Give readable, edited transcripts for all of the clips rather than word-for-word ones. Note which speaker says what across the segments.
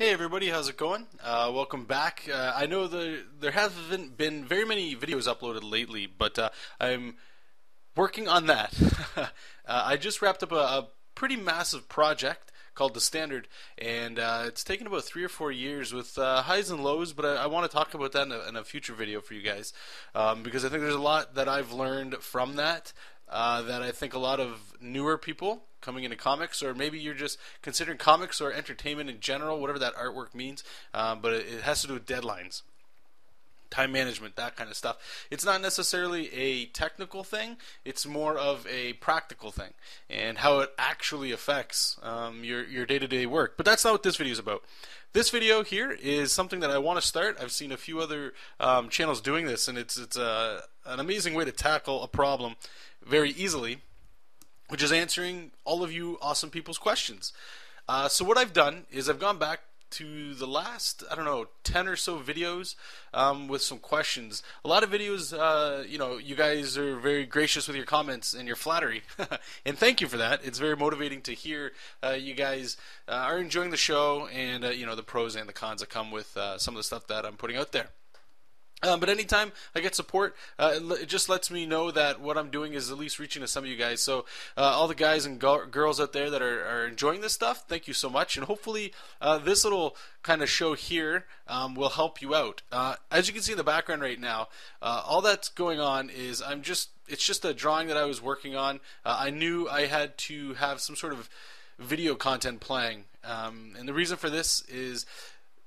Speaker 1: Hey everybody, how's it going? Welcome back. I know there haven't been very many videos uploaded lately, but I'm working on that. I just wrapped up a pretty massive project called The Standard, and it's taken about 3 or 4 years with highs and lows, but I want to talk about that in a future video for you guys, because I think there's a lot that I've learned from that. That I think a lot of newer people coming into comics, or maybe you're just considering comics or entertainment in general, whatever that artwork means, but it has to do with deadlines, time management, that kind of stuff. It's not necessarily a technical thing, it's more of a practical thing, and how it actually affects your day-to-day work. But that's not what this video is about. This video here is something that I want to start. I've seen a few other channels doing this, and it's an amazing way to tackle a problem very easily, which is answering all of you awesome people's questions. So what I've done is I've gone back to the last, I don't know, 10 or so videos with some questions. A lot of videos, you guys are very gracious with your comments and your flattery, and thank you for that. It's very motivating to hear you guys are enjoying the show, and the pros and the cons that come with some of the stuff that I'm putting out there. But anytime I get support, it just lets me know that what I'm doing is at least reaching to some of you guys. So all the guys and girls out there that are enjoying this stuff, thank you so much. And hopefully this little kind of show here will help you out. As you can see in the background right now, all that's going on is it's just a drawing that I was working on. I knew I had to have some sort of video content playing. And the reason for this is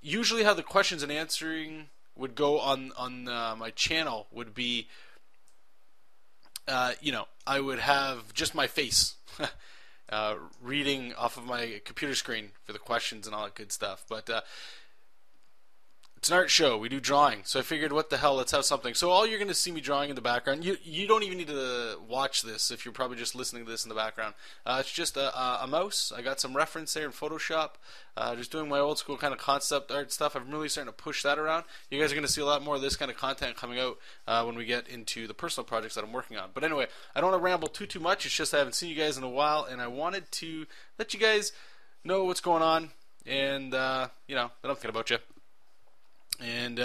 Speaker 1: usually how the questions and answering would go on my channel would be, I would have just my face reading off of my computer screen for the questions and all that good stuff. But it's an art show. We do drawing. So I figured, what the hell, let's have something. So all you're going to see me drawing in the background, you don't even need to watch this if you're probably just listening to this in the background. It's just a mouse. I got some reference there in Photoshop. Just doing my old school kind of concept art stuff. I'm really starting to push that around. You guys are going to see a lot more of this kind of content coming out when we get into the personal projects that I'm working on. But anyway, I don't want to ramble too much. It's just I haven't seen you guys in a while, and I wanted to let you guys know what's going on, and that I'm thinking about you. And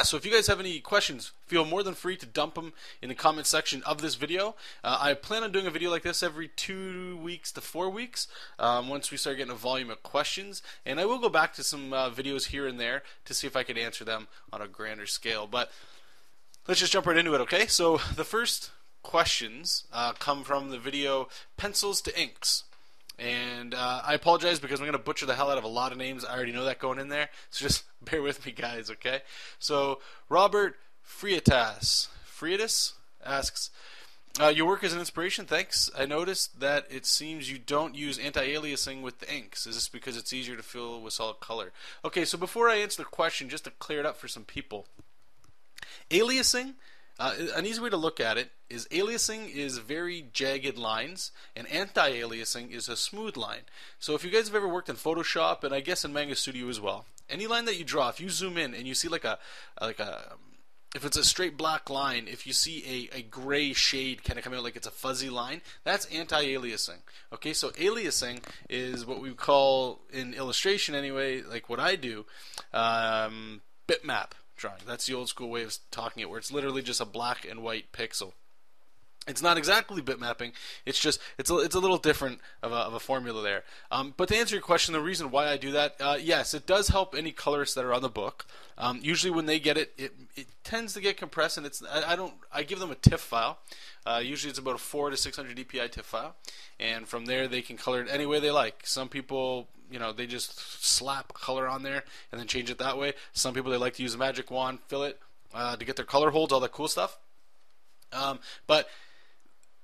Speaker 1: so if you guys have any questions, feel more than free to dump them in the comment section of this video. I plan on doing a video like this every 2 weeks to 4 weeks once we start getting a volume of questions, and I will go back to some videos here and there to see if I can answer them on a grander scale. But let's just jump right into it, okay? So the first questions come from the video Pencils to Inks. And I apologize because I'm going to butcher the hell out of a lot of names. I already know that going in there. So just bear with me, guys, okay? So Robert Freitas asks, your work is an inspiration, thanks. I noticed that it seems you don't use anti-aliasing with the inks. Is this because it's easier to fill with solid color? Okay, so before I answer the question, just to clear it up for some people. Aliasing, an easy way to look at it is aliasing is very jagged lines, and anti-aliasing is a smooth line. So if you guys have ever worked in Photoshop, and I guess in Camtasia Studio as well, any line that you draw, if you zoom in and you see if it's a straight black line, if you see a gray shade kind of coming out like it's a fuzzy line, that's anti-aliasing. Okay, so aliasing is what we call, in illustration anyway, like what I do, bitmap drawing. That's the old school way of talking it, where it's literally just a black and white pixel. It's not exactly bitmapping. It's a little different of a formula there. But to answer your question, the reason why I do that, yes, it does help any colorists that are on the book. Usually when they get it, it tends to get compressed, and I give them a TIFF file. Usually it's about a 400 to 600 dpi TIFF file, and from there they can color it any way they like. Some people, they just slap color on there and then change it that way. Some people, they like to use a magic wand, fill it to get their color holds, all that cool stuff. But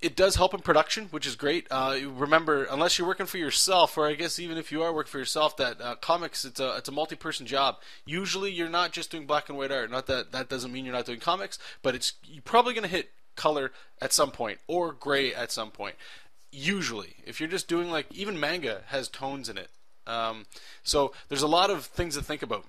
Speaker 1: it does help in production, which is great. Remember, unless you're working for yourself, or I guess even if you are working for yourself, that comics, it's a multi-person job. Usually you're not just doing black and white art. Not that doesn't mean you're not doing comics, but you're probably going to hit color at some point, or gray at some point. Usually. If you're just doing, like, even manga has tones in it. So there's a lot of things to think about.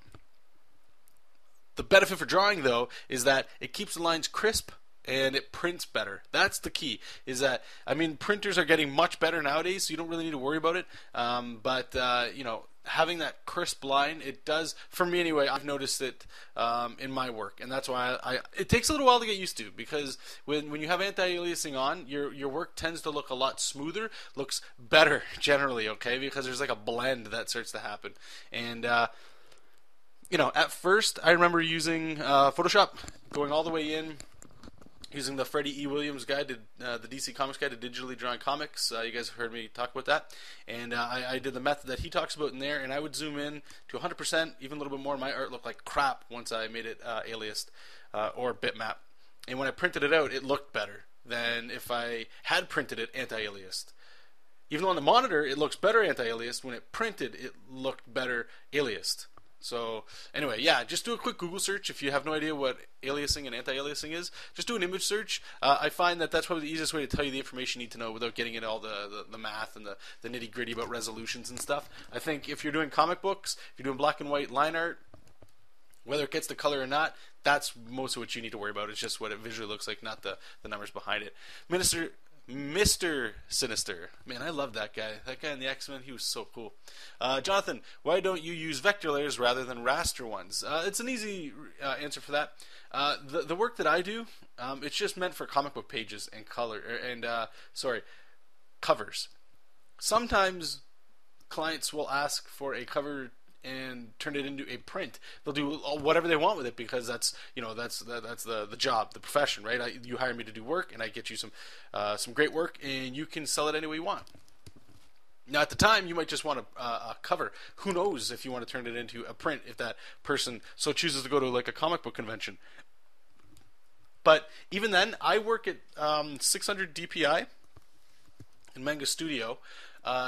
Speaker 1: The benefit for drawing, though, is that it keeps the lines crisp, and it prints better. That's the key. Is that, I mean, printers are getting much better nowadays, so you don't really need to worry about it. But having that crisp line, it does, for me anyway, I've noticed it in my work, and that's why it takes a little while to get used to, because when you have anti-aliasing on, your work tends to look a lot smoother, looks better generally, okay, because there's like a blend that starts to happen. And you know, at first I remember using Photoshop, going all the way in, using the Freddie E. Williams guide, the DC Comics guide to digitally drawing comics. You guys have heard me talk about that. And I did the method that he talks about in there, and I would zoom in to 100%, even a little bit more. My art looked like crap once I made it aliased or bitmap. And when I printed it out, it looked better than if I had printed it anti-aliased. Even though on the monitor it looks better anti-aliased, when it printed, it looked better aliased. So anyway, yeah, just do a quick Google search if you have no idea what aliasing and anti-aliasing is. Just do an image search. I find that that's probably the easiest way to tell you the information you need to know without getting into all the math and the nitty-gritty about resolutions and stuff. I think if you're doing comic books, if you're doing black and white line art, whether it gets the color or not, that's most of what you need to worry about. It's just what it visually looks like, not the numbers behind it. Mr. Sinister. Man, I love that guy. That guy in the X-Men, he was so cool. Jonathan, why don't you use vector layers rather than raster ones? It's an easy answer for that. The work that I do, it's just meant for comic book pages and covers. Sometimes clients will ask for a cover and turn it into a print. They'll do whatever they want with it, because that's the job, the profession, right? You hire me to do work, and I get you some great work, and you can sell it any way you want. Now, at the time, you might just want a cover. Who knows if you want to turn it into a print, if that person so chooses to go to like a comic book convention. But even then, I work at 600 DPI in Manga Studio.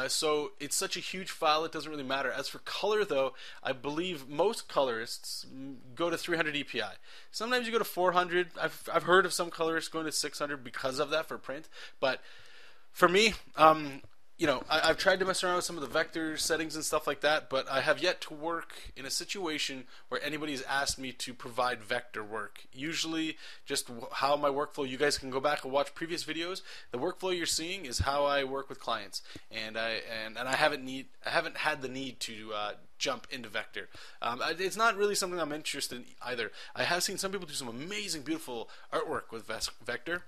Speaker 1: So it's such a huge file, it doesn't really matter. As for color, though, I believe most colorists go to 300 DPI. Sometimes you go to 400. I've heard of some colorists going to 600 because of that for print. But for me, you know, I've tried to mess around with some of the vector settings and stuff like that, but I have yet to work in a situation where anybody's asked me to provide vector work. Usually, just how my workflow, you guys can go back and watch previous videos. The workflow you're seeing is how I work with clients, and I haven't had the need to jump into vector. It's not really something I'm interested in either. I have seen some people do some amazing, beautiful artwork with vector.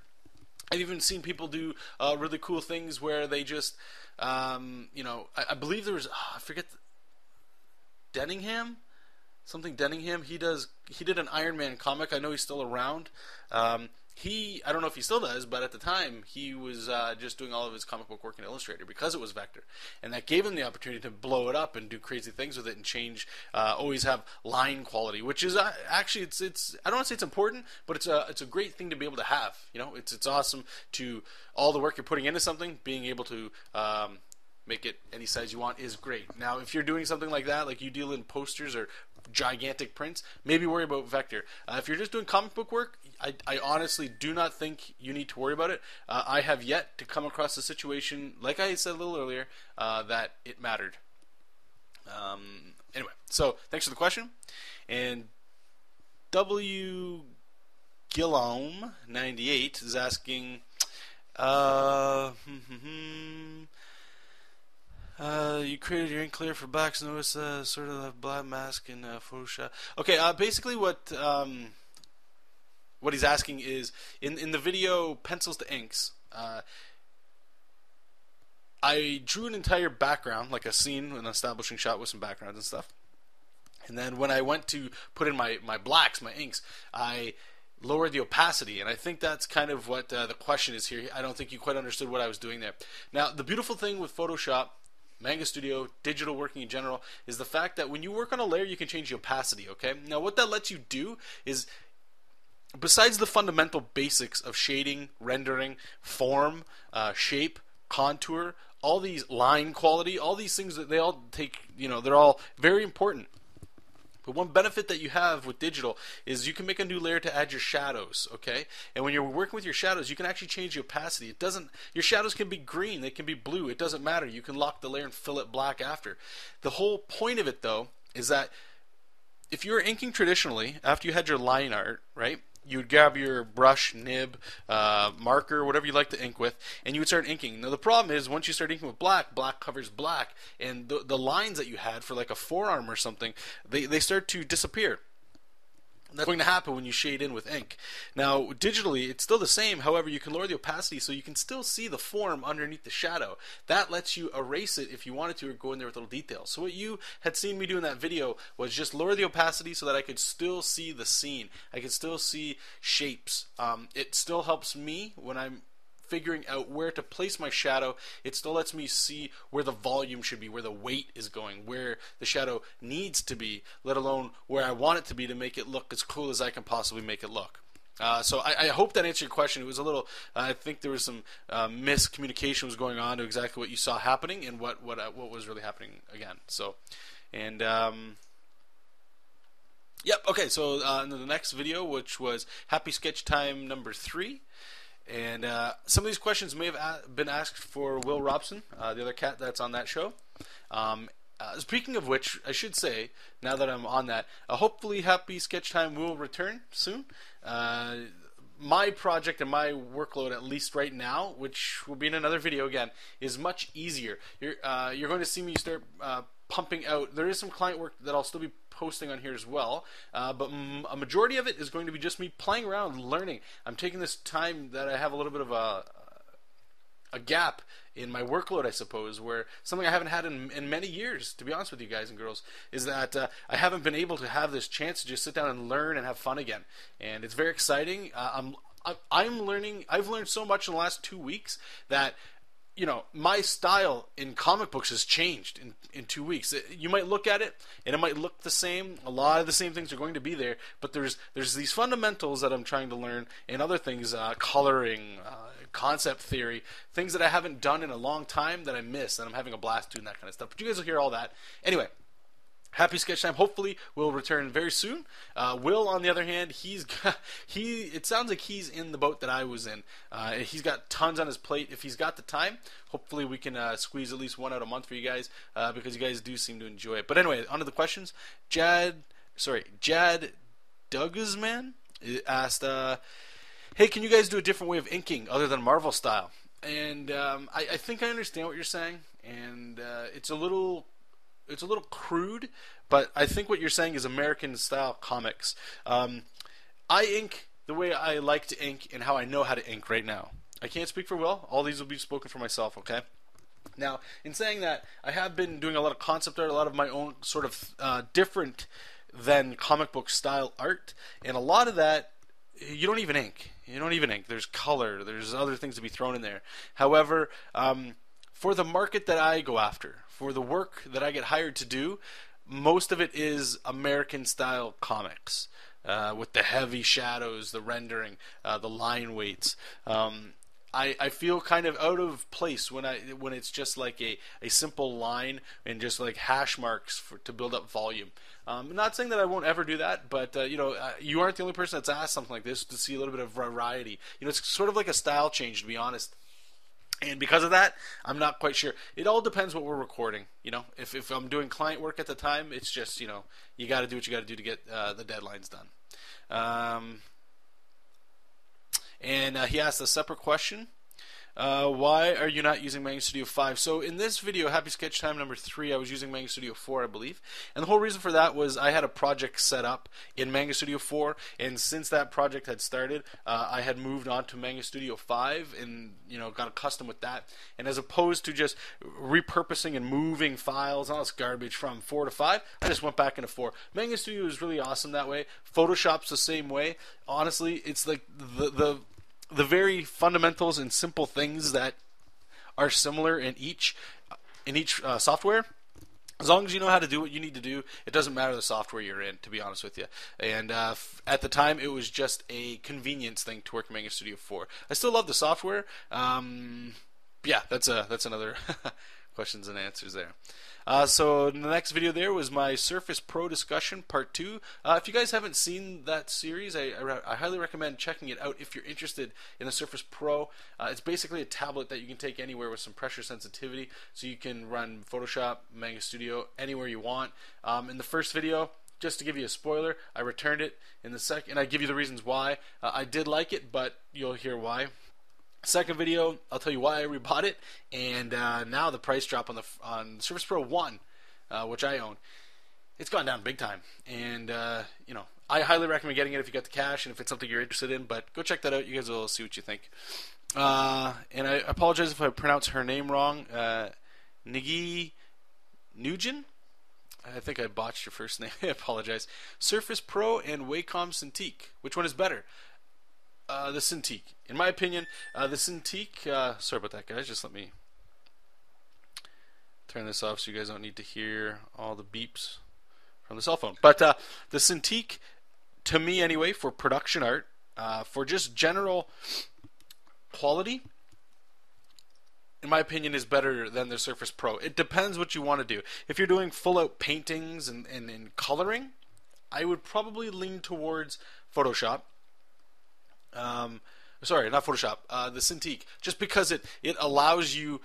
Speaker 1: I've even seen people do really cool things where they just, you know, I believe there was, I forget, Denningham? Something Denningham. He did an Iron Man comic. I know he's still around. I don't know if he still does, but at the time he was just doing all of his comic book work in Illustrator because it was vector, and that gave him the opportunity to blow it up and do crazy things with it and change. Always have line quality, which is actually it's I don't want to say it's important, but it's a great thing to be able to have. You know, it's awesome to all the work you're putting into something, being able to make it any size you want is great. Now, if you're doing something like that, like you deal in posters or gigantic prints, maybe worry about vector. If you're just doing comic book work, I honestly do not think you need to worry about it. I have yet to come across a situation, like I said a little earlier, that it mattered. Anyway, so thanks for the question. And W. Gillaume 98 is asking, you created your ink layer for blacks. Notice sort of the black mask in Photoshop. Okay, basically what he's asking is, in the video Pencils to Inks, I drew an entire background, like a scene, an establishing shot with some backgrounds and stuff. And then when I went to put in my blacks, my inks, I lowered the opacity, and I think that's kind of what the question is here. I don't think you quite understood what I was doing there. Now, the beautiful thing with Photoshop, Manga Studio, digital working in general, is the fact that when you work on a layer, you can change the opacity, okay? Now, what that lets you do is, besides the fundamental basics of shading, rendering, form, shape, contour, all these line quality, all these things that they all take, you know, they're all very important. But one benefit that you have with digital is you can make a new layer to add your shadows, okay? And when you're working with your shadows, you can actually change the opacity. Your shadows can be green, they can be blue, it doesn't matter. You can lock the layer and fill it black after. The whole point of it, though, is that if you were inking traditionally, after you had your line art, right, you would grab your brush, nib, marker, whatever you like to ink with, and you would start inking. Now the problem is once you start inking with black, black covers black, and the lines that you had for like a forearm or something, they start to disappear. That's going to happen when you shade in with ink. Now, digitally, it's still the same. However, you can lower the opacity so you can still see the form underneath the shadow. That lets you erase it if you wanted to or go in there with little details. So what you had seen me do in that video was just lower the opacity so that I could still see the scene. I could still see shapes. It still helps me when I'm figuring out where to place my shadow. It still lets me see where the volume should be, where the weight is going, where the shadow needs to be, let alone where I want it to be to make it look as cool as I can possibly make it look. So I hope that answered your question. It was a little, I think there was some miscommunication was going on to exactly what you saw happening and what was really happening again. So, and yep, okay, so in the next video, which was Happy Sketch Time number 3, and some of these questions may have been asked for Will Robson, the other cat that's on that show. Speaking of which, I should say, now that I'm on that, hopefully Happy Sketch Time will return soon. My project and my workload, at least right now, which will be in another video again, is much easier. You're going to see me start pumping out. There is some client work that I'll still be posting on here as well, but a majority of it is going to be just me playing around, learning. I'm taking this time that I have a little bit of a gap in my workload, I suppose, where something I haven't had in many years, to be honest with you guys and girls, is that I haven't been able to have this chance to just sit down and learn and have fun again. And it's very exciting. I'm learning. I've learned so much in the last 2 weeks that, you know, my style in comic books has changed in 2 weeks. You might look at it and it might look the same. A lot of the same things are going to be there, but there's these fundamentals that I'm trying to learn, and other things, coloring, concept theory, things that I haven't done in a long time that I miss, and I'm having a blast doing that kind of stuff. But you guys will hear all that. Anyway, Happy Sketch Time hopefully will return very soon. Will, on the other hand, it sounds like he's in the boat that I was in. He's got tons on his plate. If he's got the time, hopefully we can squeeze at least one out a month for you guys, because you guys do seem to enjoy it. But anyway, on to the questions. Jad Douglasman asked, hey, can you guys do a different way of inking other than Marvel style? And I think I understand what you're saying, and it's a little crude, but I think what you're saying is American style comics. I ink the way I like to ink and how I know how to ink right now. I can't speak for Will. All these will be spoken for myself, okay? Now, in saying that, I have been doing a lot of concept art, a lot of my own sort of different than comic book style art, and a lot of that you don't even ink. You don't even ink. There's color. There's other things to be thrown in there. However, for the market that I go after, for the work that I get hired to do, most of it is American-style comics, with the heavy shadows, the rendering, the line weights. I feel kind of out of place when it's just like a simple line and just like hash marks to build up volume. I'm not saying that I won't ever do that, but you aren't the only person that's asked something like this, to see a little bit of variety. It's sort of like a style change, to be honest. And because of that, I'm not quite sure. It all depends what we're recording. If I'm doing client work at the time, it's just, you got to do what you got to do to get the deadlines done. And he asked a separate question. Why are you not using Manga Studio 5? So in this video, Happy Sketch Time number 3, I was using Manga Studio 4, I believe. And the whole reason for that was I had a project set up in Manga Studio 4, and since that project had started, I had moved on to Manga Studio 5 and got accustomed with that. And as opposed to just repurposing and moving files and all this garbage from 4 to 5, I just went back into 4. Manga Studio is really awesome that way. Photoshop's the same way. Honestly, it's like the very fundamentals and simple things that are similar in each software. As long as you know how to do what you need to do, it doesn't matter the software you're in, to be honest with you. And at the time, it was just a convenience thing to work in Manga Studio 4. I still love the software. Yeah, that's another questions and answers there. So the next video there was my Surface Pro discussion, part 2. If you guys haven't seen that series, I highly recommend checking it out if you're interested in the Surface Pro. It's basically a tablet that you can take anywhere with some pressure sensitivity, so you can run Photoshop, Manga Studio, anywhere you want. In the first video, just to give you a spoiler, I returned it in the second, and I give you the reasons why. I did like it, but you'll hear why. Second video, I'll tell you why I rebought it, and now the price drop on Surface Pro 1, which I own, it's gone down big time. And I highly recommend getting it if you got the cash and if it's something you're interested in. But go check that out. You guys will see what you think. And I apologize if I pronounce her name wrong. Nigi Nugent? I think I botched your first name. I apologize. Surface Pro and Wacom Cintiq. Which one is better? The Cintiq. In my opinion, the Cintiq... sorry about that, guys. Just let me turn this off so you guys don't need to hear all the beeps from the cell phone. But the Cintiq, to me anyway, for production art, for just general quality, in my opinion, is better than the Surface Pro. It depends what you want to do. If you're doing full-out paintings and coloring, I would probably lean towards Photoshop. Sorry, not Photoshop. The Cintiq, just because it allows you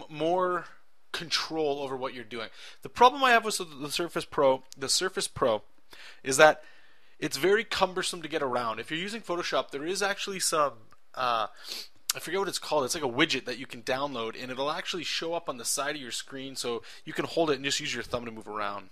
Speaker 1: more control over what you're doing. The problem I have with the Surface Pro, is that it's very cumbersome to get around. If you're using Photoshop, there is actually some I forget what it's called. It's like a widget that you can download, and it'll actually show up on the side of your screen, so you can hold it and just use your thumb to move around.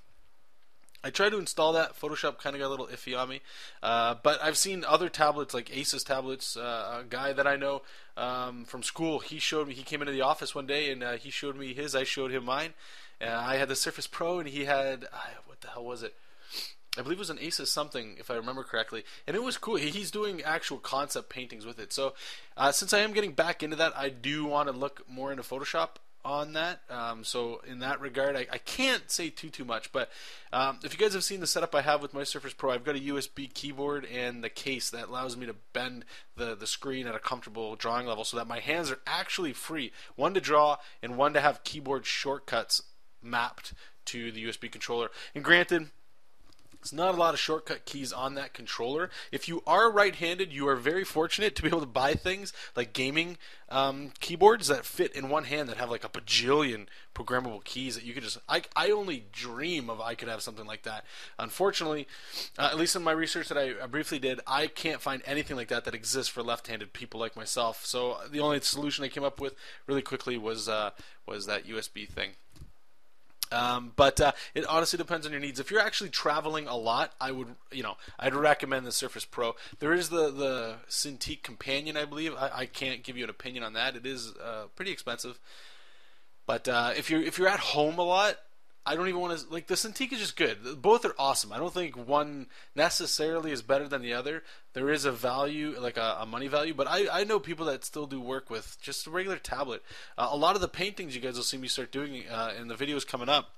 Speaker 1: I tried to install that. Photoshop kind of got a little iffy on me. But I've seen other tablets, like Asus tablets. A guy that I know from school, he showed me, he came into the office one day, and he showed me his. I showed him mine. I had the Surface Pro, and he had, what the hell was it? I believe it was an Asus something, if I remember correctly. And it was cool. He's doing actual concept paintings with it. So since I am getting back into that, I do want to look more into Photoshop on that. So in that regard, I can't say too much. But if you guys have seen the setup I have with my Surface Pro, I've got a USB keyboard and the case that allows me to bend the screen at a comfortable drawing level so that my hands are actually free. One to draw and one to have keyboard shortcuts mapped to the USB controller. And granted, there's not a lot of shortcut keys on that controller. If you are right-handed, you are very fortunate to be able to buy things like gaming keyboards that fit in one hand that have like a bajillion programmable keys that you could just... I only dream of I could have something like that. Unfortunately, at least in my research that I briefly did, I can't find anything like that exists for left-handed people like myself. So the only solution I came up with really quickly was that USB thing. But it honestly depends on your needs. If you're actually traveling a lot, I'd recommend the Surface Pro. There is the Cintiq Companion, I believe. I can't give you an opinion on that. It is pretty expensive. But if you're at home a lot, I don't even want to, like, the Cintiq is just good. Both are awesome. I don't think one necessarily is better than the other. There is a value, like a money value, but I know people that still do work with just a regular tablet. A lot of the paintings you guys will see me start doing in the videos coming up,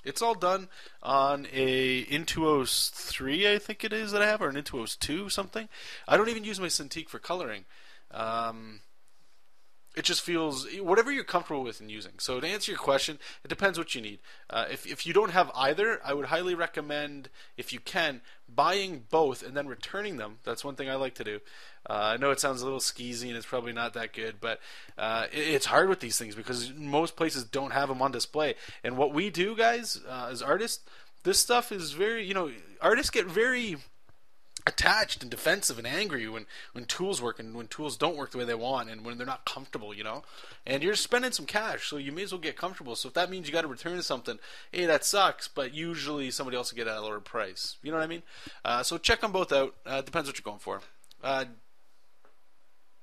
Speaker 1: it's all done on a Intuos 3, I think it is, that I have, or an Intuos 2 something. I don't even use my Cintiq for coloring. It just feels, whatever you're comfortable with and using. So to answer your question, it depends what you need. If you don't have either, I would highly recommend, if you can, buying both and then returning them. That's one thing I like to do. I know it sounds a little skeezy and it's probably not that good, but it's hard with these things because most places don't have them on display. And what we do, guys, as artists, this stuff is very, artists get very attached and defensive and angry when tools work and when tools don't work the way they want and when they're not comfortable, and you're spending some cash, so you may as well get comfortable. So if that means you got to return something, hey, that sucks, but usually somebody else will get it at a lower price. You know what I mean? So check them both out. Depends what you're going for.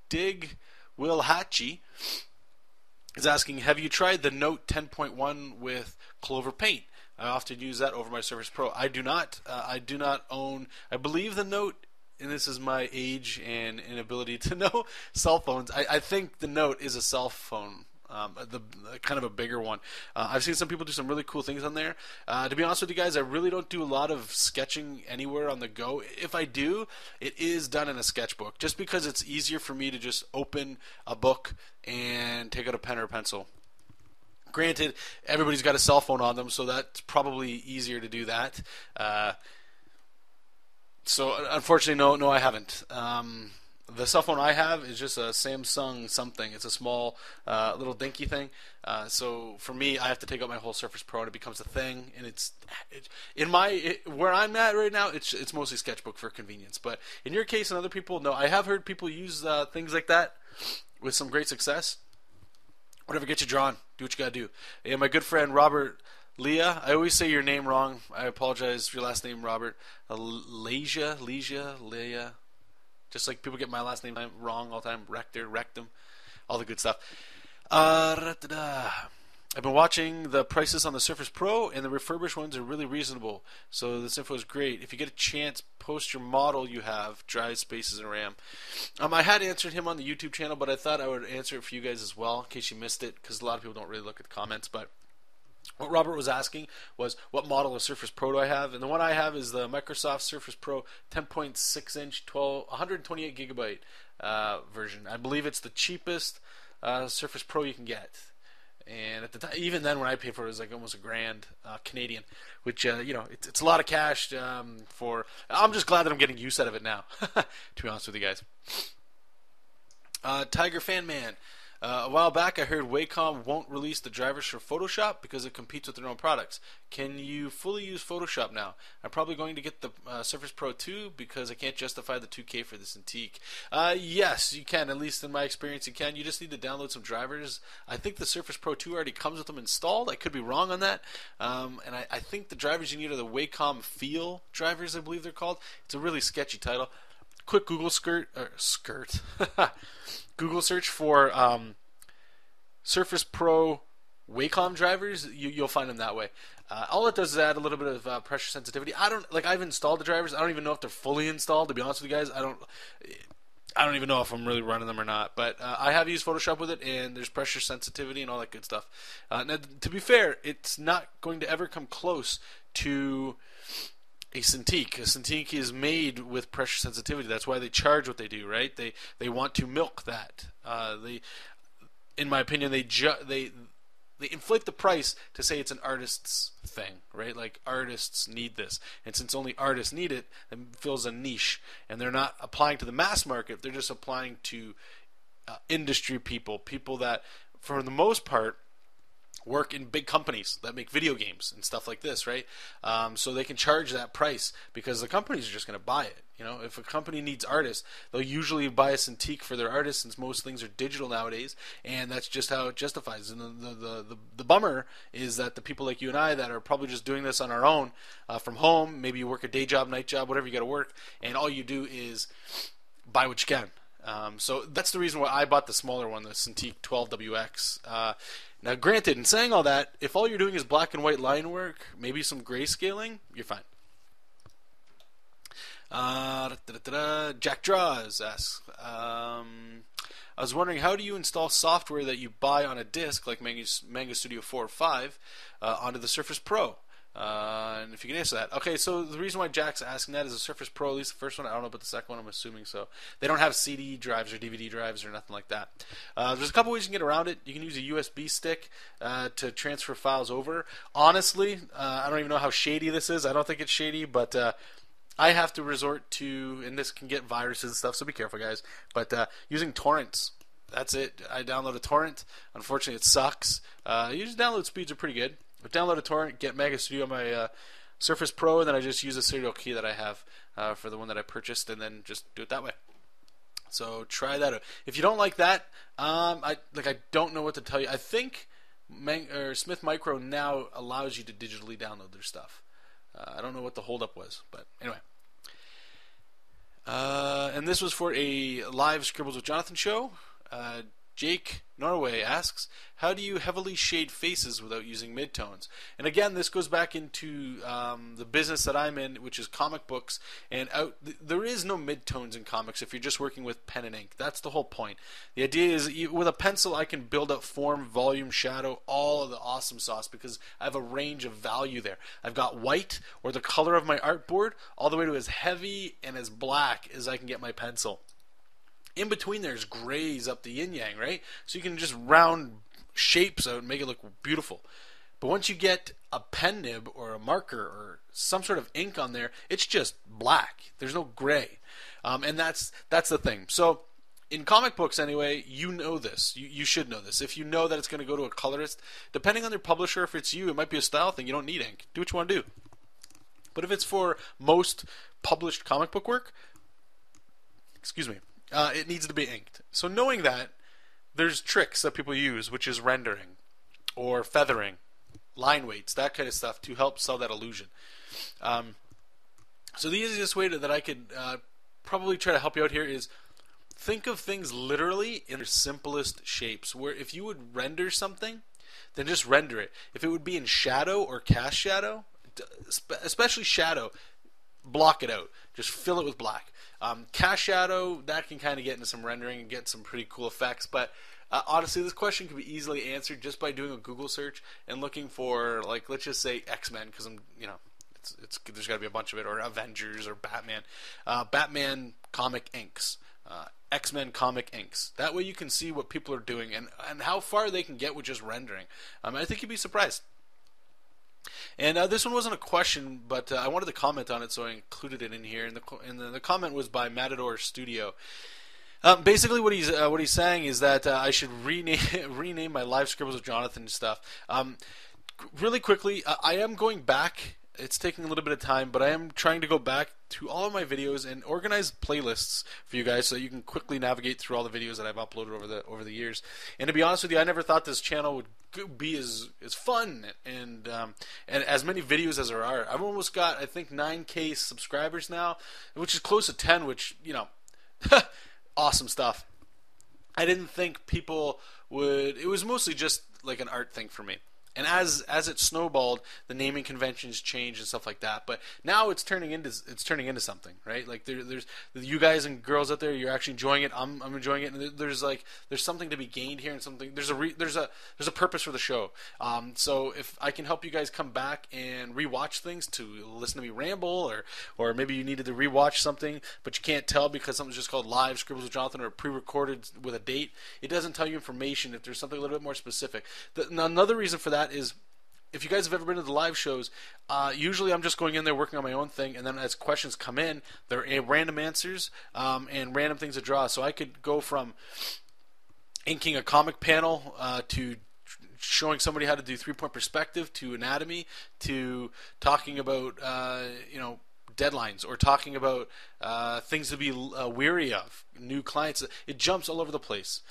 Speaker 1: Dig Will Hatchie is asking, have you tried the Note 10.1 with Clover Paint? I often use that over my Surface Pro. I do not. I do not own. I believe the Note, and this is my age and inability to know cell phones. I think the Note is a cell phone, the kind of a bigger one. I've seen some people do some really cool things on there. To be honest with you guys, I really don't do a lot of sketching anywhere on the go. If I do, it is done in a sketchbook, just because it's easier for me to just open a book and take out a pen or a pencil. Granted, everybody's got a cell phone on them, so that's probably easier to do that. So unfortunately, no, I haven't. The cell phone I have is just a Samsung something. It's a small little dinky thing. So for me, I have to take out my whole Surface Pro and it becomes a thing. And where I'm at right now, it's mostly sketchbook for convenience. But in your case and other people, no, I have heard people use things like that with some great success. Whatever gets you drawn, do what you gotta do. And my good friend Robert Leah, I always say your name wrong. I apologize for your last name, Robert. Leia. Just like people get my last name wrong all the time. Rector, rectum, all the good stuff. I've been watching the prices on the Surface Pro, and the refurbished ones are really reasonable. So this info is great. If you get a chance, post your model you have, drive, spaces, and RAM. I had answered him on the YouTube channel, but I thought I would answer it for you guys as well, in case you missed it, because a lot of people don't really look at the comments. But what Robert was asking was, what model of Surface Pro do I have? And the one I have is the Microsoft Surface Pro 10.6 inch 128 gigabyte version. I believe it's the cheapest Surface Pro you can get. And at the time, even then, when I paid for it, it was like almost $1,000 Canadian, which it's a lot of cash for. I'm just glad that I'm getting use out of it now. To be honest with you guys. Tiger Fan Man. A while back, I heard Wacom won't release the drivers for Photoshop because it competes with their own products. Can you fully use Photoshop now? I'm probably going to get the Surface Pro 2 because I can't justify the 2K for the Cintiq. Yes, you can. At least in my experience, you can. You just need to download some drivers. I think the Surface Pro 2 already comes with them installed. I could be wrong on that. And I think the drivers you need are the Wacom Feel drivers, I believe they're called. It's a really sketchy title. Quick Google Google search for Surface Pro Wacom drivers. You'll find them that way. All it does is add a little bit of pressure sensitivity. I've installed the drivers. I don't even know if they're fully installed. To be honest with you guys, I don't even know if I'm really running them or not. But I have used Photoshop with it, and there's pressure sensitivity and all that good stuff. Now, to be fair, it's not going to ever come close to a Cintiq. A Cintiq is made with pressure sensitivity. That's why they charge what they do, right? They want to milk that. In my opinion, they inflate the price to say it's an artist's thing, right? Like, artists need this, and since only artists need it, it fills a niche. And they're not applying to the mass market; they're just applying to industry people that, for the most part, work in big companies that make video games and stuff like this, right? So they can charge that price because the companies are just going to buy it. If a company needs artists, they'll usually buy a Cintiq for their artists, since most things are digital nowadays, and that's just how it justifies. And the bummer is that the people like you and I that are probably just doing this on our own from home, maybe you work a day job, night job, whatever you got to work, and all you do is buy what you can. So that's the reason why I bought the smaller one, the Cintiq 12WX. Now, granted, in saying all that, if all you're doing is black and white line work, maybe some grayscaling, you're fine. Jack Draws asks, I was wondering, how do you install software that you buy on a disc, like Manga Studio 4 or 5, onto the Surface Pro? And if you can answer that. Okay, so the reason why Jack's asking that is the Surface Pro, at least the first one, I don't know about the second one, I'm assuming so. They don't have CD drives or DVD drives or nothing like that. There's a couple ways you can get around it. You can use a USB stick to transfer files over. Honestly, I don't even know how shady this is. I don't think it's shady, but I have to resort to, and this can get viruses and stuff, so be careful, guys, but using torrents. That's it. I download a torrent. Unfortunately, it sucks. Usually download speeds are pretty good. But download a torrent, get Mega Studio on my Surface Pro, and then I just use a serial key that I have for the one that I purchased, and then just do it that way. So try that out. If you don't like that, I don't know what to tell you. I think Smith Micro now allows you to digitally download their stuff. I don't know what the holdup was, but anyway. And this was for a live Scribbles with Jonathan show. Jake Norway asks, how do you heavily shade faces without using midtones? And again, this goes back into the business that I'm in, which is comic books. And there is no midtones in comics if you're just working with pen and ink. That's the whole point. The idea is, with a pencil, I can build up form, volume, shadow, all of the awesome sauce, because I have a range of value there. I've got white, or the color of my artboard, all the way to as heavy and as black as I can get my pencil. In between there's grays up the yin-yang, right? So you can just round shapes out and make it look beautiful. But once you get a pen nib or a marker or some sort of ink on there, it's just black. There's no gray, and that's the thing. So in comic books anyway, you know this. You should know this. If you know that it's going to go to a colorist, depending on their publisher, if it's you, it might be a style thing. You don't need ink. Do what you want to do. But if it's for most published comic book work, excuse me, it needs to be inked. So knowing that, there's tricks that people use, which is rendering or feathering, line weights, that kind of stuff to help sell that illusion. So the easiest way that I could probably try to help you out here is think of things literally in their simplest shapes, where if you would render something, then just render it. If it would be in shadow or cast shadow, especially shadow, block it out. Just fill it with black. Cast shadow, that can kind of get into some rendering and get some pretty cool effects, but honestly, this question can be easily answered just by doing a Google search and looking for, like, let's just say X-Men, because there's got to be a bunch of it, or Avengers or Batman. Batman comic inks. X-Men comic inks. That way you can see what people are doing and how far they can get with just rendering. I think you'd be surprised. And this one wasn't a question, but I wanted to comment on it, so I included it in here. And the comment was by Adobe Studio. Basically, what he's saying is that I should rename my live scribbles with Jonathan stuff. Really quickly, I am going back. It's taking a little bit of time, but I am trying to go back to all of my videos and organize playlists for you guys so you can quickly navigate through all the videos that I've uploaded over the years. And to be honest with you, I never thought this channel would be as fun and as many videos as there are. I've almost got, I think, 9K subscribers now, which is close to 10, which, you know, awesome stuff. I didn't think people would. It was mostly just like an art thing for me. And as it snowballed, the naming conventions changed and stuff like that. But now it's turning into something, right? Like there's you guys and girls out there, you're actually enjoying it. I'm enjoying it, and there's something to be gained here, and something there's a purpose for the show. So if I can help you guys come back and rewatch things to listen to me ramble, or maybe you needed to rewatch something but you can't tell because something's just called Live Scribbles with Jonathan or pre-recorded with a date, it doesn't tell you information if there's something a little bit more specific. Another reason for that is, if you guys have ever been to the live shows, usually I'm just going in there working on my own thing, and then as questions come in, there are random answers and random things to draw. So I could go from inking a comic panel to showing somebody how to do three-point perspective, to anatomy, to talking about deadlines, or talking about things to be weary of, new clients. It jumps all over the place.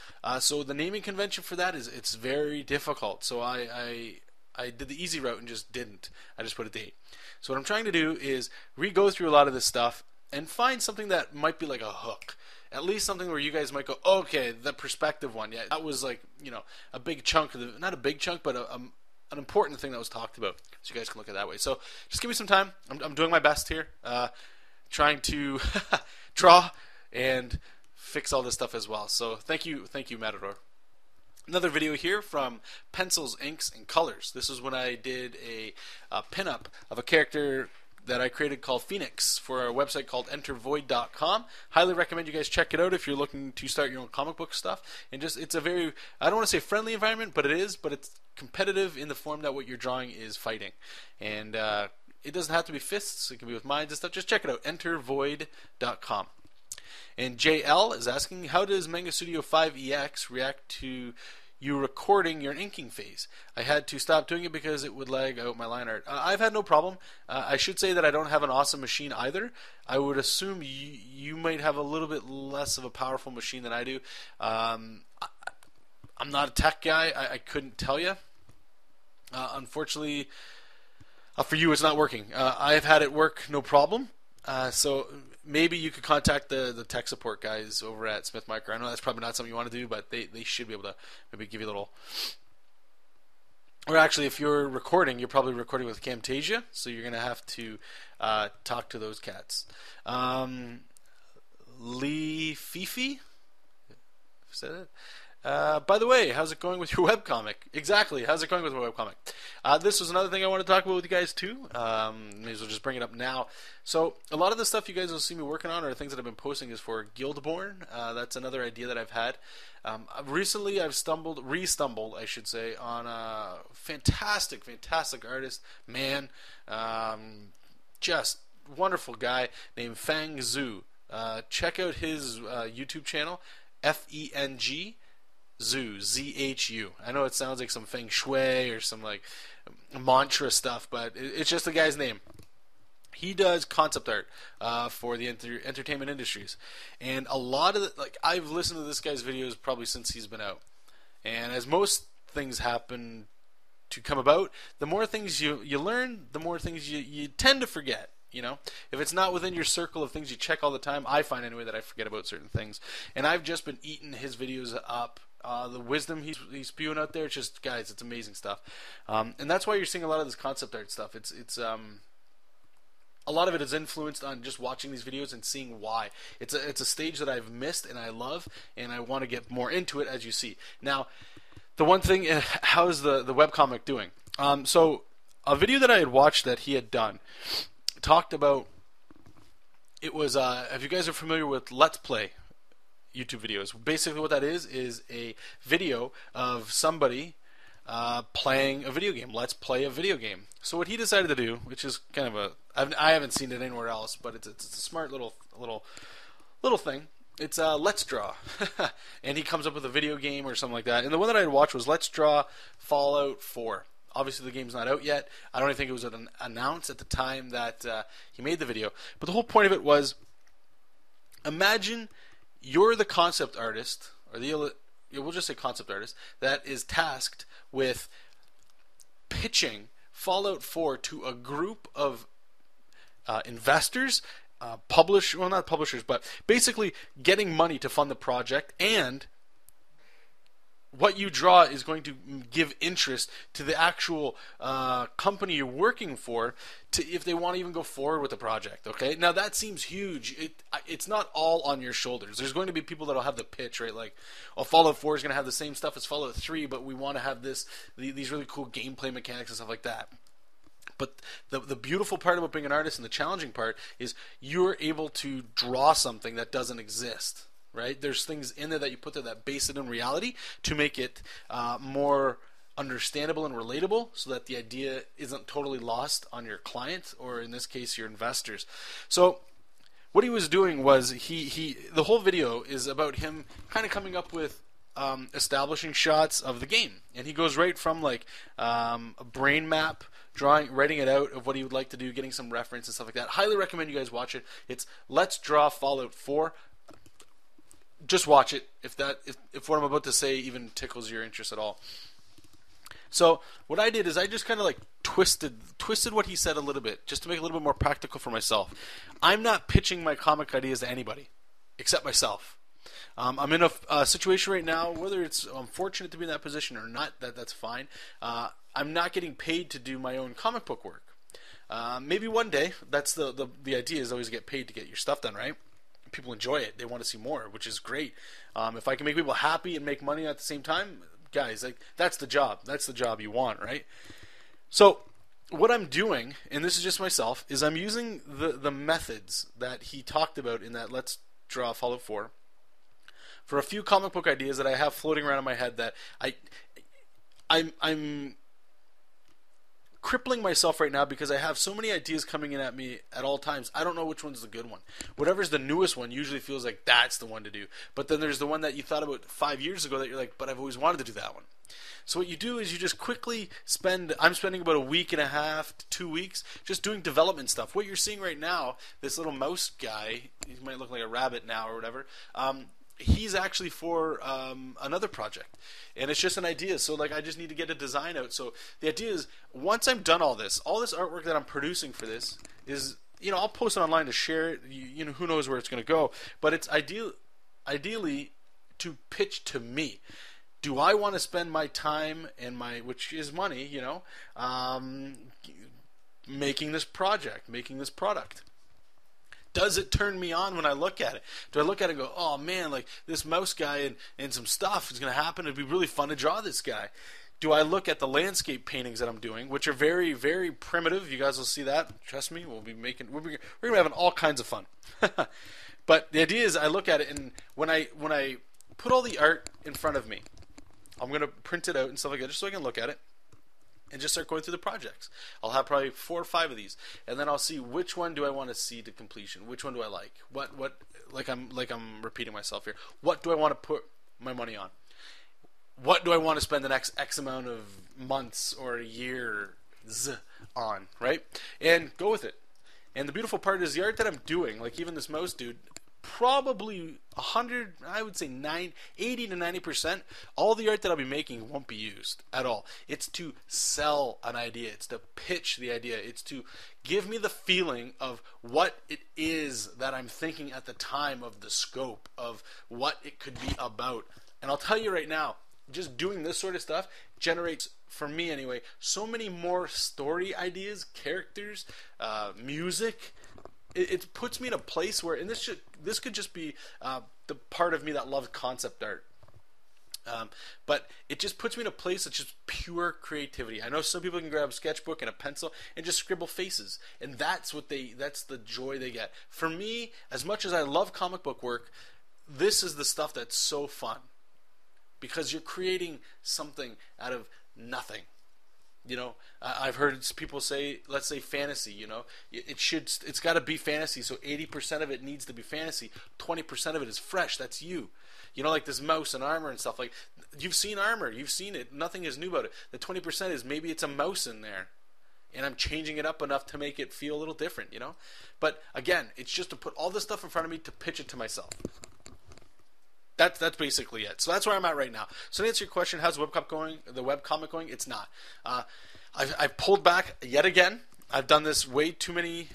Speaker 1: So the naming convention for that it's very difficult. So I did the easy route and just didn't. I just put a date. So what I'm trying to do is re-go through a lot of this stuff and find something that might be like a hook. At least something where you guys might go, okay, the perspective one, yeah, that was like, a big chunk of not a big chunk, but an important thing that was talked about. So you guys can look at it that way. So just give me some time. I'm doing my best here, trying to draw and fix all this stuff as well. So thank you, Matador. Another video here from Pencils, Inks, and Colors. This is when I did a pinup of a character that I created called Phoenix for a website called entervoid.com. Highly recommend you guys check it out if you're looking to start your own comic book stuff. And just, it's a very, I don't want to say friendly environment, but it is, but it's competitive in the form that what you're drawing is fighting. And it doesn't have to be fists, it can be with minds and stuff. Just check it out, entervoid.com. And JL is asking, how does Manga Studio 5EX react to you recording your inking phase? I had to stop doing it because it would lag out my line art. I've had no problem. I should say that I don't have an awesome machine either. I would assume you might have a little bit less of a powerful machine than I do. I'm not a tech guy. I couldn't tell you. Unfortunately, for you it's not working. I've had it work no problem. So maybe you could contact the tech support guys over at Smith Micro. I know that's probably not something you want to do, but they should be able to maybe give you a little. Or actually, if you're recording, you're probably recording with Camtasia, so you're going to have to talk to those cats. Lee Fifi, said it. By the way, how's it going with your webcomic? Exactly, how's it going with my webcomic? This was another thing I want to talk about with you guys too. May as well just bring it up now. So a lot of the stuff you guys will see me working on are things that I've been posting is for Guildborn. That's another idea that I've had. Recently I've re-stumbled, I should say, on a fantastic artist, man, just wonderful guy named Feng Zhu. Check out his YouTube channel, FENG Zhu, Z-H-U. I know it sounds like some feng shui or some like mantra stuff, but it's just the guy's name. He does concept art for the entertainment industries, and a lot of I've listened to this guy's videos probably since he's been out. And as most things happen to come about, the more things you learn, the more things you tend to forget. You know, if it's not within your circle of things you check all the time, I find anyway that I forget about certain things. And I've just been eating his videos up. The wisdom he's spewing out there, it's just, guys, it's amazing stuff. And that's why you're seeing a lot of this concept art stuff. It's a lot of it is influenced on just watching these videos and seeing why. It's a stage that I've missed and I love, and I want to get more into it, as you see. Now, the one thing, how's the webcomic doing? So a video that I had watched that he had done talked about, it was, if you guys are familiar with Let's Play YouTube videos, basically what that is a video of somebody playing a video game. Let's play a video game. So what he decided to do, which is kind of I haven't seen it anywhere else, but it's a smart little thing. It's Let's Draw, and he comes up with a video game or something like that. And the one that I had watched was Let's Draw Fallout 4. Obviously, the game's not out yet. I don't even think it was announced at the time that he made the video. But the whole point of it was, imagine you're the concept artist, or we'll just say concept artist, that is tasked with pitching Fallout 4 to a group of investors, not publishers, but basically getting money to fund the project, and what you draw is going to give interest to the actual company you're working for, to if they want to even go forward with the project. Okay, now that seems huge. It's not all on your shoulders. There's going to be people that'll have the pitch, right? Like, oh, Fallout 4 is going to have the same stuff as Fallout 3, but we want to have these really cool gameplay mechanics and stuff like that. But the beautiful part about being an artist, and the challenging part, is you're able to draw something that doesn't exist. Right? There's things in there that you put there that base it in reality to make it more understandable and relatable, so that the idea isn't totally lost on your client, or in this case your investors. So what he was doing was the whole video is about him kind of coming up with establishing shots of the game, and he goes right from like a brain map, writing it out of what he would like to do, getting some reference and stuff like that. Highly recommend you guys watch it. It's Let's Draw Fallout 4. Just watch it if what I'm about to say even tickles your interest at all. So what I did is I just kind of like twisted what he said a little bit, just to make it a little bit more practical for myself. I'm not pitching my comic ideas to anybody except myself. I'm in a situation right now, whether I'm fortunate to be in that position or not, that's fine. I'm not getting paid to do my own comic book work. Maybe one day. That's the idea, is always to get paid to get your stuff done, right? People enjoy it. They want to see more, which is great. If I can make people happy and make money at the same time, guys, like, that's the job. That's the job you want, right? So what I'm doing, and this is just myself, is I'm using the methods that he talked about in that Let's Draw Fallout 4 for a few comic book ideas that I have floating around in my head that I'm crippling myself right now, because I have so many ideas coming in at me at all times. I don't know which one's the good one. Whatever's the newest one usually feels like that's the one to do. But then there's the one that you thought about 5 years ago that you're like, but I've always wanted to do that one. So what you do is you just quickly I'm spending about a week and a half to 2 weeks just doing development stuff. What you're seeing right now, this little mouse guy, he might look like a rabbit now or whatever, he's actually for another project, and it's just an idea. So like, I just need to get a design out. So the idea is, once I'm done all this artwork that I'm producing for this is, I'll post it online to share it. Who knows where it's going to go, but it's ideally to pitch to me. Do I want to spend my time and which is money, making this project, making this product? Does it turn me on when I look at it? Do I look at it and go, oh man, like this mouse guy and some stuff is going to happen. It'd be really fun to draw this guy. Do I look at the landscape paintings that I'm doing, which are very, very primitive? You guys will see that. Trust me, we're going to be having all kinds of fun. But the idea is I look at it, and when I put all the art in front of me, I'm going to print it out and stuff like that just so I can look at it. And just start going through the projects. I'll have probably 4 or 5 of these, and then I'll see which one do I want to see to completion. Which one do I like? What like I'm repeating myself here. What do I want to put my money on? What do I want to spend the next X amount of months or years on? Right? And go with it. And the beautiful part is the art that I'm doing, like even this mouse dude, probably 100, I would say 80 to 90%, all the art that I'll be making won't be used at all. It's to sell an idea. It's to pitch the idea. It's to give me the feeling of what it is that I'm thinking at the time, of the scope of what it could be about. And I'll tell you right now, just doing this sort of stuff generates, for me anyway, so many more story ideas, characters, music. It puts me in a place where, and this could just be the part of me that loves concept art, but it just puts me in a place that's just pure creativity. I know some people can grab a sketchbook and a pencil and just scribble faces, and that's the joy they get. For me, as much as I love comic book work, this is the stuff that's so fun, because you're creating something out of nothing. You know, I've heard people say, let's say fantasy, you know, it's got to be fantasy, so 80% of it needs to be fantasy, 20% of it is fresh, that's you. You know, like this mouse and armor and stuff, like, you've seen armor, you've seen it, nothing is new about it. The 20% is maybe it's a mouse in there, and I'm changing it up enough to make it feel a little different, you know. But again, it's just to put all this stuff in front of me to pitch it to myself. That's basically it. So that's where I'm at right now. So to answer your question, how's the webcomic going? It's not. I've pulled back yet again. I've done this way too many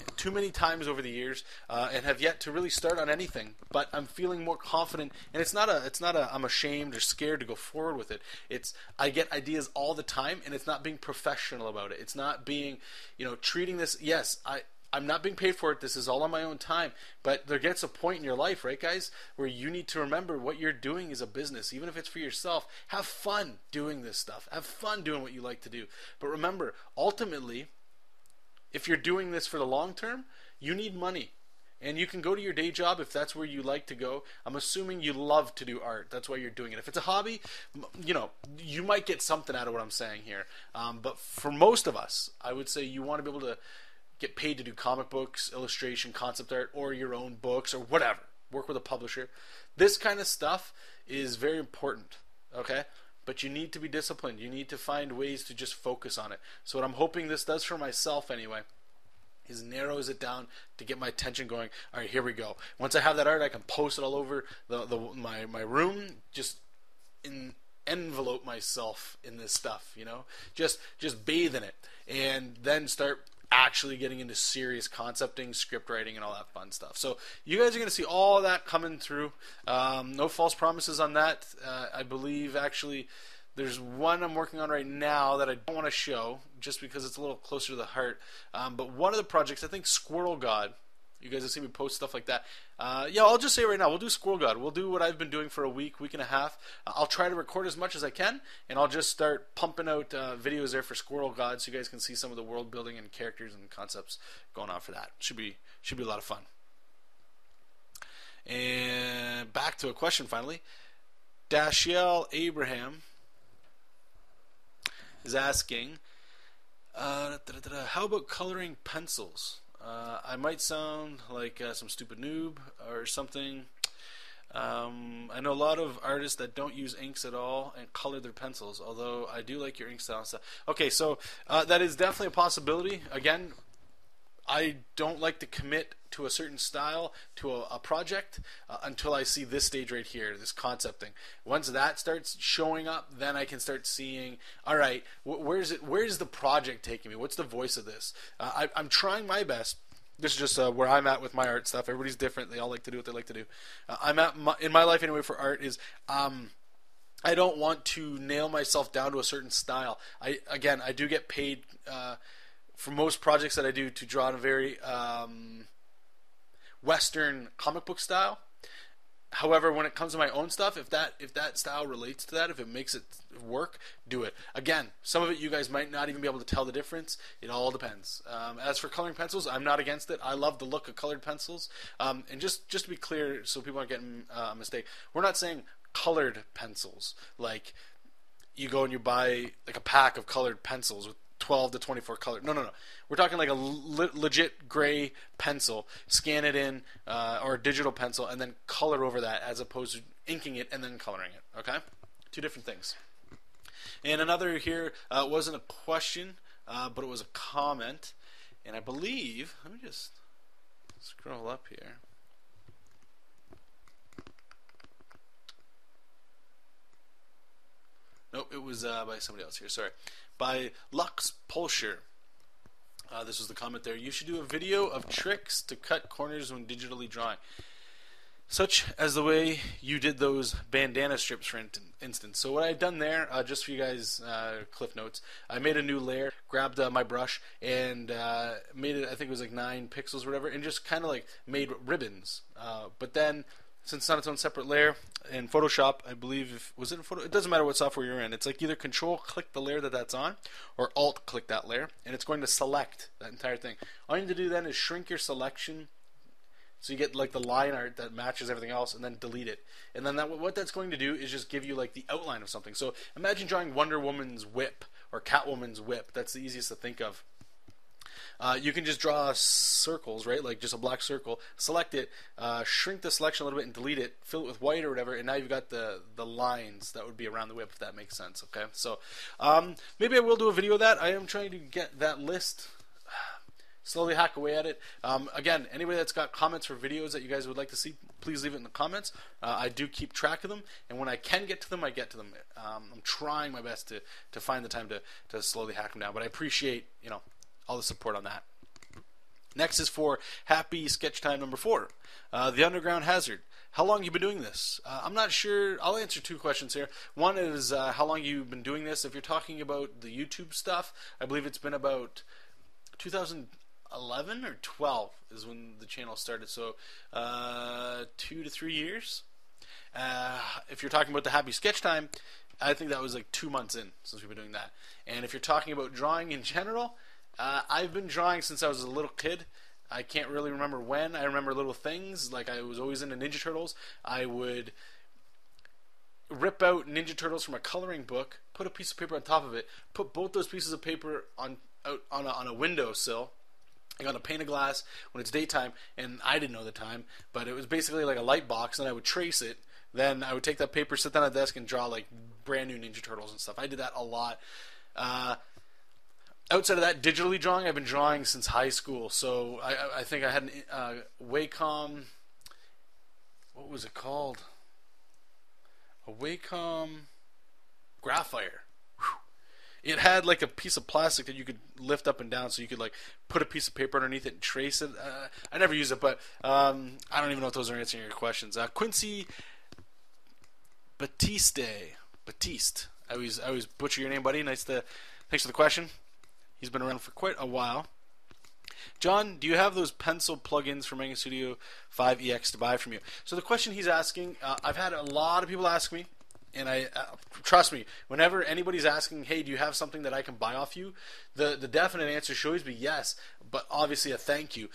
Speaker 1: times over the years, and have yet to really start on anything. But I'm feeling more confident, and it's not a I'm ashamed or scared to go forward with it. It's I get ideas all the time, and it's not being professional about it. It's not being, treating this. Yes, I'm not being paid for it. This is all on my own time. But there gets a point in your life, right, guys, where you need to remember what you're doing is a business, even if it's for yourself. Have fun doing this stuff. Have fun doing what you like to do. But remember, ultimately, if you're doing this for the long term, you need money. And you can go to your day job if that's where you like to go. I'm assuming you love to do art. That's why you're doing it. If it's a hobby, you might get something out of what I'm saying here. But for most of us, I would say you want to be able to get paid to do comic books, illustration, concept art, or your own books, or whatever. Work with a publisher. This kind of stuff is very important, okay? But you need to be disciplined. You need to find ways to just focus on it. So what I'm hoping this does for myself anyway is narrows it down to get my attention going. All right, here we go. Once I have that art, I can post it all over my room, just envelope myself in this stuff, just bathe in it, and then start actually getting into serious concepting, script writing, and all that fun stuff. So you guys are going to see all that coming through. No false promises on that. I believe actually there's one I'm working on right now that I don't want to show just because it's a little closer to the heart. But one of the projects, I think Squirrel God, you guys have seen me post stuff like that. I'll just say right now, we'll do Squirrel God. We'll do what I've been doing for a week and a half. I'll try to record as much as I can, and I'll just start pumping out videos there for Squirrel God so you guys can see some of the world building and characters and concepts going on for that. Should be a lot of fun. And back to a question finally. Dashiell Abraham is asking, how about coloring pencils? I might sound like some stupid noob or something. I know a lot of artists that don't use inks at all and color their pencils, although I do like your ink style and stuff. Okay, so that is definitely a possibility. Again, I don't like to commit to a certain style, to a project, until I see this stage right here, this concepting. Once that starts showing up, then I can start seeing, all right, where's the project taking me? What's the voice of this? I'm trying my best. This is just where I'm at with my art stuff. Everybody's different. They all like to do what they like to do. I'm at in my life anyway for art is I don't want to nail myself down to a certain style. I do get paid for most projects that I do to draw in a very Western comic book style. However, when it comes to my own stuff, if that style relates to that, if it makes it work, do it. Again, some of it you guys might not even be able to tell the difference. It all depends. As for coloring pencils, I'm not against it. I love the look of colored pencils. And just to be clear, so people aren't getting a mistake, we're not saying colored pencils. Like you go and you buy like a pack of colored pencils with 12 to 24 color. No. We're talking like a legit gray pencil, scan it in, or a digital pencil, and then color over that as opposed to inking it and then coloring it. Okay? Two different things. And another here wasn't a question, but it was a comment. And I believe, let me just scroll up here. Nope, it was by somebody else here. Sorry. By Lux Pulsher. This was the comment there. You should do a video of tricks to cut corners when digitally drawing. Such as the way you did those bandana strips, for instance. So what I've done there, just for you guys, cliff notes, I made a new layer, grabbed my brush, and made it, I think it was like 9 pixels or whatever, and just kind of like made ribbons. But then, since it's on its own separate layer, in Photoshop, I believe, was it in Photoshop? It doesn't matter what software you're in. It's like either Control-click the layer that's on, or Alt-click that layer, and it's going to select that entire thing. All you need to do then is shrink your selection so you get like the line art that matches everything else, and then delete it. And then what that's going to do is just give you like the outline of something. So imagine drawing Wonder Woman's whip or Catwoman's whip. That's the easiest to think of. You can just draw circles, right? Like just a black circle. Select it, shrink the selection a little bit, and delete it. Fill it with white or whatever, and now you've got the lines that would be around the whip, if that makes sense. Okay, so maybe I will do a video of that. I am trying to get that list. Slowly hack away at it. Again, anybody that's got comments or videos that you guys would like to see, please leave it in the comments. I do keep track of them, and when I can get to them, I get to them. I'm trying my best to find the time to slowly hack them down, but I appreciate all the support on that. Next is for Happy Sketch Time number 4. The Underground Hazard. How long have you been doing this? I'm not sure. I'll answer 2 questions here. One is how long you've been doing this. If you're talking about the YouTube stuff, I believe it's been about 2011 or 12 is when the channel started. So 2 to 3 years. If you're talking about the Happy Sketch Time, I think that was like 2 months in since we've been doing that. And if you're talking about drawing in general, I've been drawing since I was a little kid. I can't really remember when. I remember little things, like I was always into Ninja Turtles. I would rip out Ninja Turtles from a coloring book, put a piece of paper on top of it, put both those pieces of paper on a windowsill, like on a pane of glass when it's daytime, and I didn't know the time, but it was basically like a light box, and I would trace it. Then I would take that paper, sit down at the desk, and draw like brand new Ninja Turtles and stuff. I did that a lot. Outside of that, digitally drawing, I've been drawing since high school. So I think I had an Wacom. What was it called? A Wacom Graphire. It had like a piece of plastic that you could lift up and down, so you could like put a piece of paper underneath it and trace it. I never used it, but I don't even know if those are answering your questions. Quincy Batiste. I always butcher your name, buddy. Thanks for the question. He's been around for quite a while. John, do you have those pencil plugins for Manga Studio 5EX to buy from you? So the question he's asking, I've had a lot of people ask me, and I trust me, whenever anybody's asking, hey, do you have something that I can buy off you? The definite answer should always be yes, but obviously a thank you.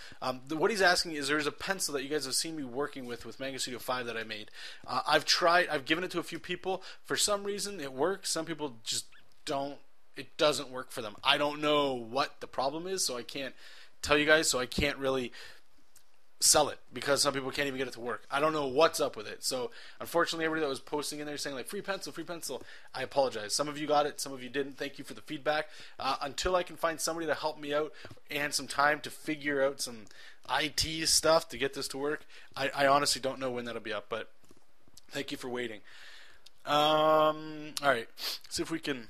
Speaker 1: What he's asking is there's a pencil that you guys have seen me working with Manga Studio 5 that I made. I've given it to a few people. For some reason, it works. Some people just don't. It doesn't work for them. I don't know what the problem is, so I can't tell you guys, so I can't really sell it because some people can't even get it to work. I don't know what's up with it. So unfortunately, everybody that was posting in there saying like free pencil, I apologize. Some of you got it, some of you didn't. Thank you for the feedback. Until I can find somebody to help me out and some time to figure out some IT stuff to get this to work, I honestly don't know when that'll be up, but thank you for waiting. All right, see if we can.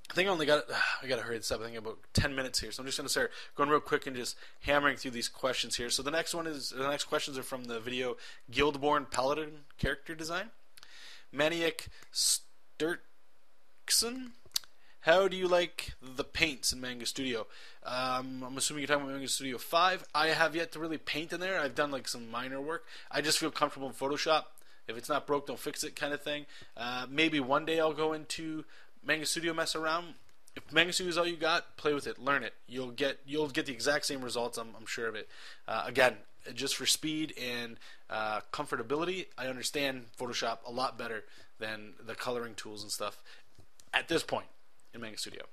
Speaker 1: I think I got to hurry this up. I think about 10 minutes here, so I'm just going to start going real quick and just hammering through these questions here. So the next questions are from the video Guildborn Paladin character design. Maniac Sturkson. how do you like the paints in Manga Studio? I'm assuming you're talking about Manga Studio 5. I have yet to really paint in there. I've done like some minor work. I just feel comfortable in Photoshop. If it's not broke, don't fix it kind of thing. Maybe one day I'll go into Manga Studio, mess around. If Manga Studio is all you got, play with it, learn it. You'll get the exact same results. I'm sure of it. Again, just for speed and comfortability, I understand Photoshop a lot better than the coloring tools and stuff at this point in Manga Studio.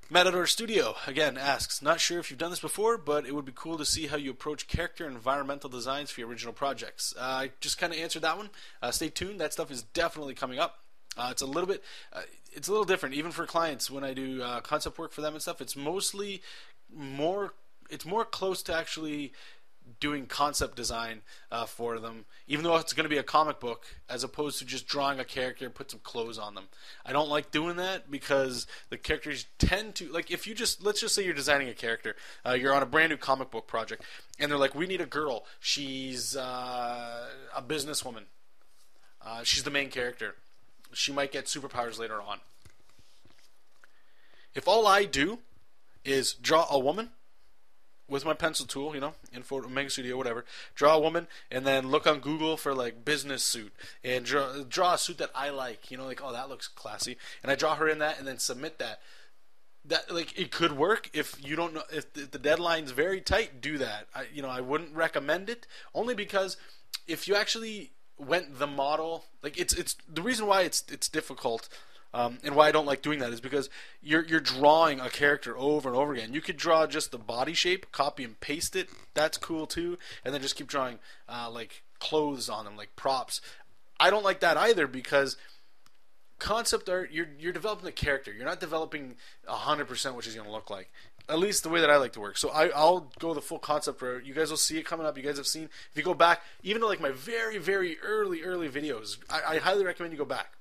Speaker 1: Matador Studio again asks, not sure if you've done this before, but it would be cool to see how you approach character and environmental designs for your original projects. I just kind of answered that one. Stay tuned. That stuff is definitely coming up. It's a little different, even for clients when I do concept work for them and stuff. It's mostly more close to actually doing concept design for them, even though it's going to be a comic book, as opposed to just drawing a character and put some clothes on them. I don't like doing that because the characters tend to, like, if you just, let's just say you're designing a character, you're on a brand new comic book project, and they're like, we need a girl, she's a businesswoman, she's the main character, she might get superpowers later on. If all I do is draw a woman with my pencil tool, in Manga Studio, whatever, draw a woman, and then look on Google for like business suit, and draw a suit that I like, like, oh, that looks classy, and I draw her in that, and then submit that. That, like, it could work. If you don't know, if the deadline's very tight, do that. I wouldn't recommend it, only because if you actually went the model, like, it's the reason why it's difficult. And why I don't like doing that is because you're drawing a character over and over again. You could draw just the body shape, copy and paste it. That's cool too. And then just keep drawing like clothes on them, like props. I don't like that either, because concept art, you're developing the character. You're not developing 100% what she's going to look like. At least the way that I like to work. So I'll go the full concept route. You guys will see it coming up. You guys have seen. If you go back, even to like my very, very early videos, I highly recommend you go back.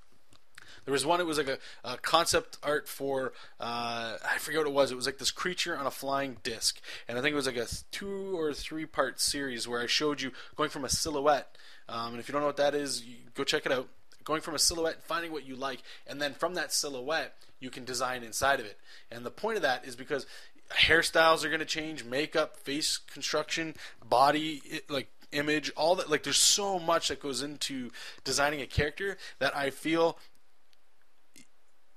Speaker 1: There was one, it was like a concept art for, I forget what it was. It was like this creature on a flying disc. And I think it was like a 2 or 3 part series where I showed you going from a silhouette. And if you don't know what that is, go check it out. Going from a silhouette, finding what you like. And then from that silhouette, you can design inside of it. And the point of that is because hairstyles are going to change, makeup, face construction, body, like image, all that. Like, there's so much that goes into designing a character that I feel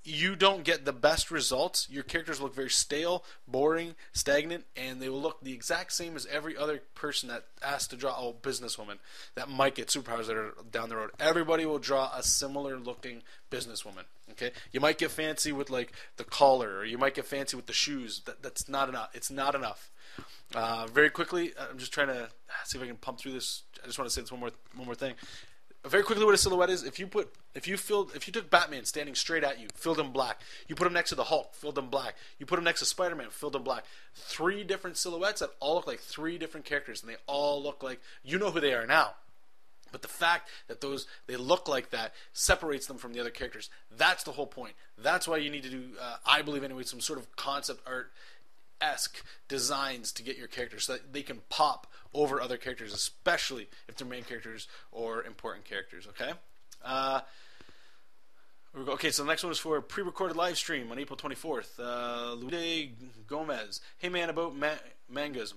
Speaker 1: you don't get the best results. Your characters look very stale, boring, stagnant, and they will look the exact same as every other person that asked to draw a businesswoman that might get superpowers that are down the road. Everybody will draw a similar looking businesswoman. Okay, you might get fancy with like the collar, or you might get fancy with the shoes. That's not enough. It's not enough. Very quickly, I'm just trying to see if I can pump through this. I just want to say this one more thing. Very quickly, what a silhouette is: if you took Batman standing straight at you, filled him black. You put him next to the Hulk, filled him black. You put him next to Spider-Man, filled him black. 3 different silhouettes that all look like 3 different characters, and they all look like, you know who they are now. But the fact that they look like that separates them from the other characters. That's the whole point. That's why you need to do, I believe anyway, some sort of concept art-esque designs to get your characters so that they can pop over other characters, especially if they're main characters or important characters. Okay. Okay, so the next one is for a pre-recorded live stream on April 24th. Lude Gomez. Hey man, about mangas,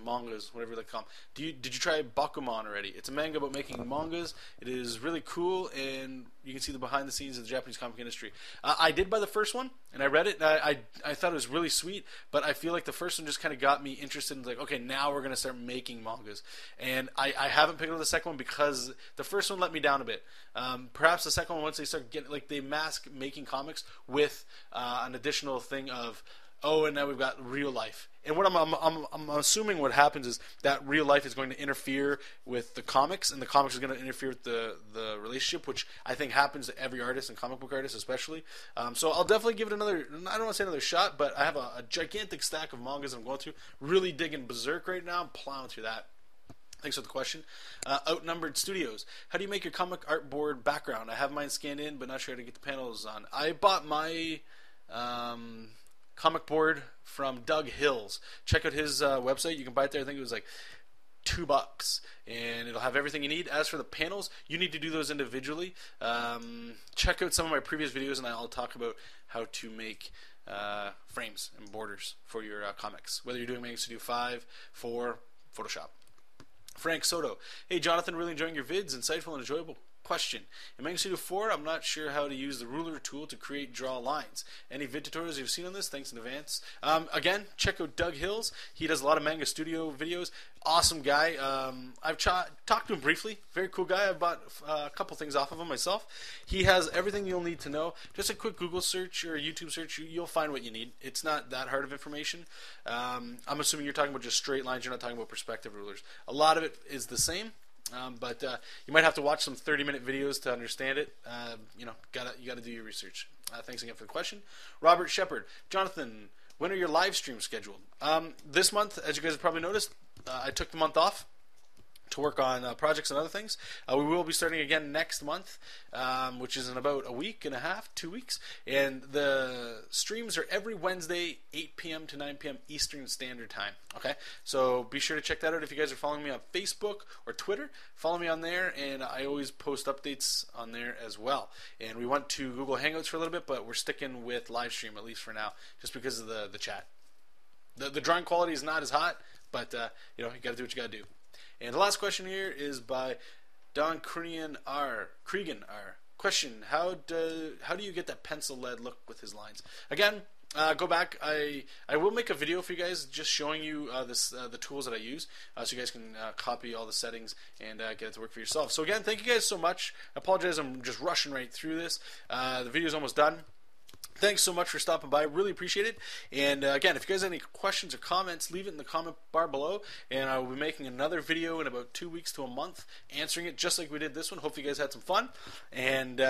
Speaker 1: whatever they call them. Did you try Bakuman already? It's a manga about making mangas. It is really cool, and you can see the behind the scenes of the Japanese comic industry. I did buy the first one, and I read it, and I thought it was really sweet, but I feel like the first one just kind of got me interested in, like, okay, now we're going to start making mangas. And I haven't picked up the second one because the first one let me down a bit. Perhaps the second one, once they start getting, like, they mask making comics with an additional thing of, oh, and now we've got real life. And what I'm assuming what happens is that real life is going to interfere with the comics, and the comics is going to interfere with the relationship, which I think happens to every artist and comic book artist especially. So I'll definitely give it another, I don't want to say another shot, but I have a gigantic stack of mangas I'm going through. Really digging Berserk right now. I'm plowing through that. Thanks for the question. Outnumbered Studios. How do you make your comic art board background? I have mine scanned in, but not sure how to get the panels on. I bought my comic board from Doug Hills. Check out his website. You can buy it there. I think it was like $2, and it'll have everything you need. As for the panels, you need to do those individually. Check out some of my previous videos, and I'll talk about how to make frames and borders for your comics, whether you're doing Camtasia Studio 5, 4, Photoshop. Frank Soto: hey Jonathan, really enjoying your vids, insightful and enjoyable. Question: in Camtasia Studio 4, I'm not sure how to use the ruler tool to create draw lines. Any vid tutorials you've seen on this? Thanks in advance. Again, check out Doug Hills. He does a lot of Camtasia Studio videos. Awesome guy. I've talked to him briefly. Very cool guy. I've bought a couple things off of him myself. He has everything you'll need to know. Just a quick Google search or YouTube search, you'll find what you need. It's not that hard of information. I'm assuming you're talking about just straight lines. You're not talking about perspective rulers. A lot of it is the same. But you might have to watch some 30-minute videos to understand it. You gotta do your research. Thanks again for the question. Robert Shepard: Jonathan, when are your live streams scheduled? This month, as you guys have probably noticed, I took the month off to work on projects and other things. We will be starting again next month, which is in about a week and a half, 2 weeks. And the streams are every Wednesday, 8 p.m. to 9 p.m. Eastern Standard Time. Okay, so be sure to check that out. If you guys are following me on Facebook or Twitter, follow me on there, and I always post updates on there as well. And we went to Google Hangouts for a little bit, but we're sticking with LiveStream, at least for now, just because of the chat. The drawing quality is not as hot, but you got to do what you got to do. And the last question here is by Don Cregan R. Question: How do you get that pencil lead look with his lines? Again, go back. I will make a video for you guys just showing you the tools that I use, so you guys can copy all the settings and get it to work for yourself. So again, thank you guys so much. I apologize, I'm just rushing right through this. The video's almost done. Thanks so much for stopping by. Really appreciate it. And again, if you guys have any questions or comments, leave it in the comment bar below. And I will be making another video in about 2 weeks to a month, answering it just like we did this one. Hopefully you guys had some fun. And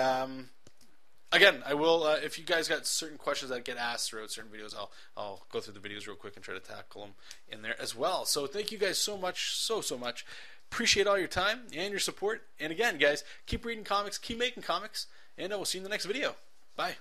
Speaker 1: again, I will, if you guys got certain questions that get asked throughout certain videos, I'll go through the videos real quick and try to tackle them in there as well. So thank you guys so much, so much. Appreciate all your time and your support. And again, guys, keep reading comics, keep making comics, and I will see you in the next video. Bye.